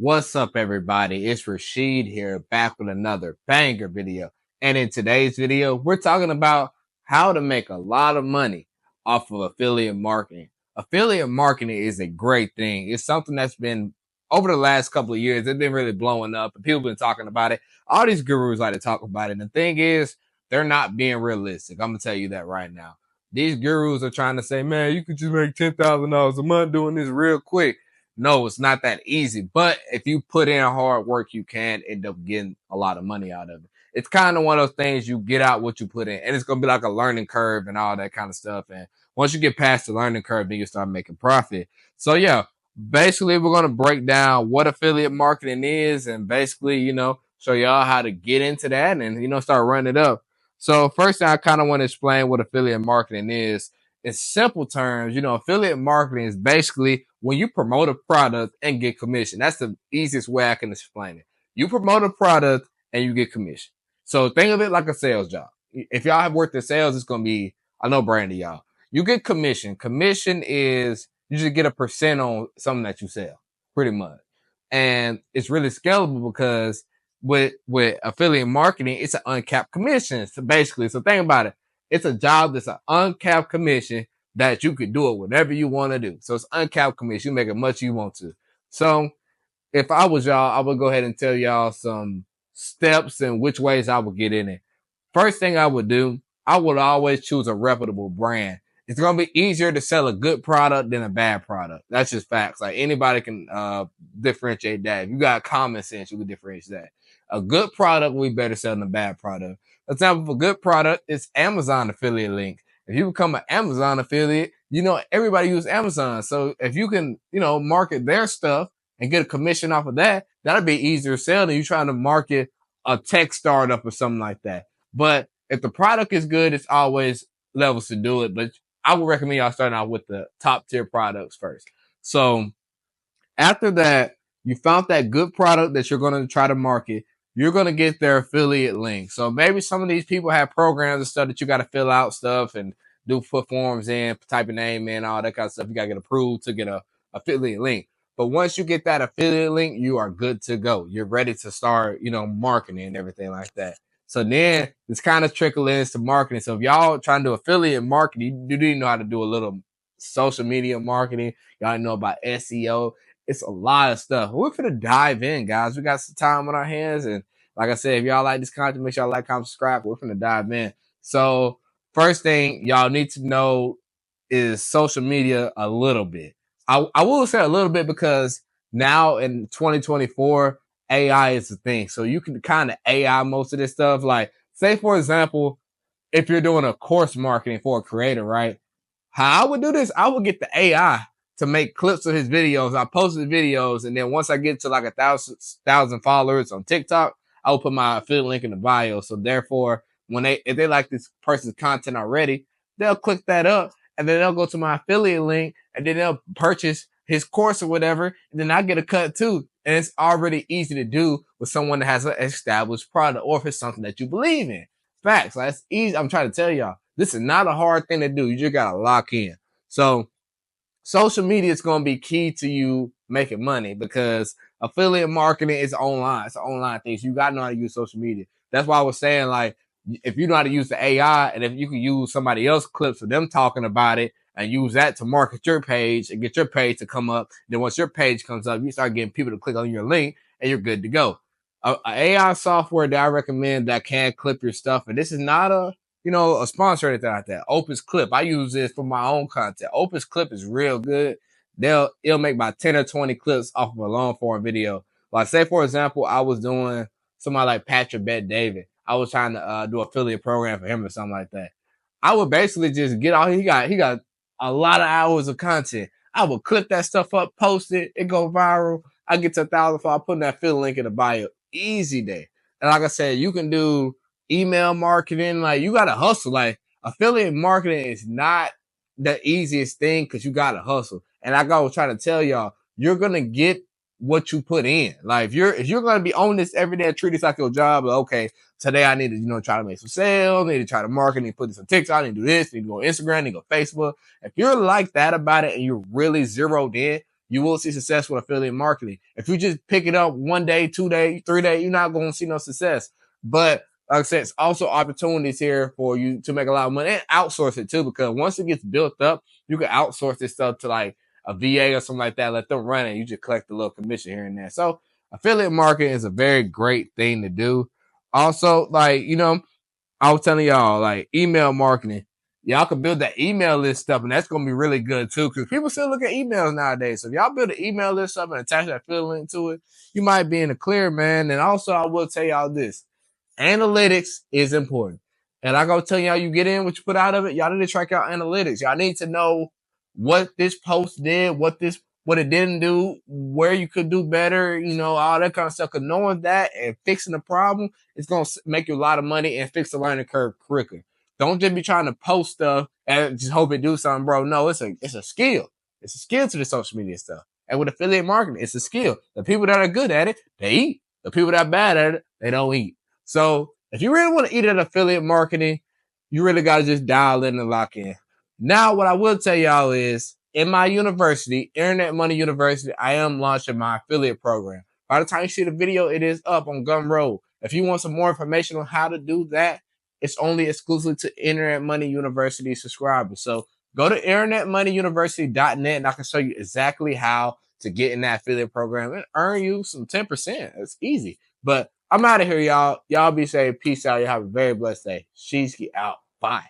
What's up, everybody? It's Rashid here, back with another banger video. And in today's video, we're talking about how to make a lot of money off of affiliate marketing. Affiliate marketing is a great thing. It's something that's been over the last couple of years, it's been really blowing up, and people have been talking about it. All these gurus like to talk about it. And the thing is, they're not being realistic. I'm gonna tell you that right now. These gurus are trying to say, man, you could just make $10,000 a month doing this real quick. No, it's not that easy. But if you put in hard work, you can end up getting a lot of money out of it. It's kind of one of those things, you get out what you put in, and it's gonna be like a learning curve and all that kind of stuff. And once you get past the learning curve, then you start making profit. So yeah, basically we're gonna break down what affiliate marketing is, and basically, show y'all how to get into that and start running it up. So first thing I kind of want to explain what affiliate marketing is. In simple terms, affiliate marketing is basically when you promote a product and get commission. That's the easiest way I can explain it. You promote a product and you get commission. So think of it like a sales job. If y'all have worked in sales, it's going to be a no-brainer to y'all. You get commission. Commission is you just get a percent on something that you sell, pretty much. And it's really scalable because with affiliate marketing, it's an uncapped commission. So basically, so think about it. It's a job that's an uncapped commission that you could do it whatever you want to do. So it's uncapped commission. You make as much as you want to. So if I was y'all, I would go ahead and tell y'all some steps and which ways I would get in it. First thing I would do, I would always choose a reputable brand. It's going to be easier to sell a good product than a bad product. That's just facts. Like anybody can differentiate that. If you got common sense, you can differentiate that. A good product will be better selling a bad product. Example of a good product is Amazon affiliate link. If you become an Amazon affiliate, everybody uses Amazon. So if you can, market their stuff and get a commission off of that, that'll be easier to sell than you trying to market a tech startup or something like that. But if the product is good, it's always levels to do it. But I would recommend y'all starting out with the top tier products first. So after that, you found that good product that you're going to try to market. You're going to get their affiliate link. So maybe some of these people have programs and stuff that you got to fill out stuff and put forms in, type your name in, all that kind of stuff. You got to get approved to get a affiliate link. But once you get that affiliate link, you are good to go. You're ready to start, marketing and everything like that. So then it's kind of trickle into marketing. So if y'all trying to do affiliate marketing, you do know how to do a little social media marketing. Y'all know about SEO. It's a lot of stuff. We're gonna dive in, guys. We got some time on our hands. And like I said, if y'all like this content, make sure y'all like, comment, subscribe. We're gonna dive in. So first thing y'all need to know is social media a little bit. I will say a little bit because now in 2024, AI is the thing. So you can kind of AI most of this stuff. Like, say, for example, if you're doing a course marketing for a creator, right? How I would do this, I would get the AI to make clips of his videos. I post his videos, and then once I get to like 1,000 followers on TikTok, I will put my affiliate link in the bio. So therefore, if they like this person's content already, they'll click that up, and then they'll go to my affiliate link, and then they'll purchase his course or whatever, and then I get a cut too. And it's already easy to do with someone that has an established product, or if it's something that you believe in. Facts. Like, it's easy. I'm trying to tell y'all, this is not a hard thing to do. You just gotta lock in. So social media is going to be key to you making money because affiliate marketing is online. It's an online thing. So you got to know how to use social media. That's why I was saying, like, if you know how to use the AI and if you can use somebody else's clips of them talking about it and use that to market your page and get your page to come up, then once your page comes up, you start getting people to click on your link and you're good to go. A AI software that I recommend that can clip your stuff, and this is not a sponsor or anything like that. Opus Clip. I use this for my own content. Opus Clip is real good. It'll make about 10 or 20 clips off of a long form video. Like, say, for example, I was doing somebody like Patrick Bet David. I was trying to do affiliate program for him or something like that. I would basically just get all he got a lot of hours of content. I would clip that stuff up, post it, it go viral. I get to 1,000 followers, putting that affiliate link in the bio. Easy day. And like I said, you can do email marketing. Like, you gotta hustle. Like, affiliate marketing is not the easiest thing because you gotta hustle. And like I was trying to tell y'all, you're gonna get what you put in. Like, if you're gonna be on this every day, treat this like your job. Like, okay, today I need to try to make some sales, need to try to market, need to put this on TikTok, need to do this, need to go on Instagram, need to go Facebook. If you're like that about it and you're really zeroed in, you will see success with affiliate marketing. If you just pick it up 1 day, 2 days, 3 days, you're not going to see no success. But like I said, it's also opportunities here for you to make a lot of money and outsource it too, because once it gets built up, you can outsource this stuff to like a VA or something like that, let them run it. You just collect a little commission here and there. So affiliate marketing is a very great thing to do. Also, like, I was telling y'all, like, email marketing. Y'all can build that email list stuff, and that's going to be really good too, because people still look at emails nowadays. So if y'all build an email list up and attach that affiliate link to it, you might be in the clear, man. And also, I will tell y'all this. Analytics is important. And I go tell y'all, you get in what you put out of it. Y'all need to track out analytics. Y'all need to know what this post did, what it didn't do, where you could do better, all that kind of stuff. Because knowing that and fixing the problem, it's going to make you a lot of money and fix the learning curve quicker. Don't just be trying to post stuff and just hope it do something, bro. No, it's a skill. It's a skill to the social media stuff. And with affiliate marketing, it's a skill. The people that are good at it, they eat. The people that are bad at it, they don't eat. So if you really want to eat at affiliate marketing, you really got to just dial in and lock in. Now, what I will tell y'all is, in my university, Internet Money University, I am launching my affiliate program. By the time you see the video, it is up on Gumroad. If you want some more information on how to do that, it's only exclusive to Internet Money University subscribers. So go to internetmoneyuniversity.net and I can show you exactly how to get in that affiliate program and earn you some 10%. It's easy. But I'm out of here, y'all. Y'all be safe. Peace out. You have a very blessed day. Sheeski out. Bye.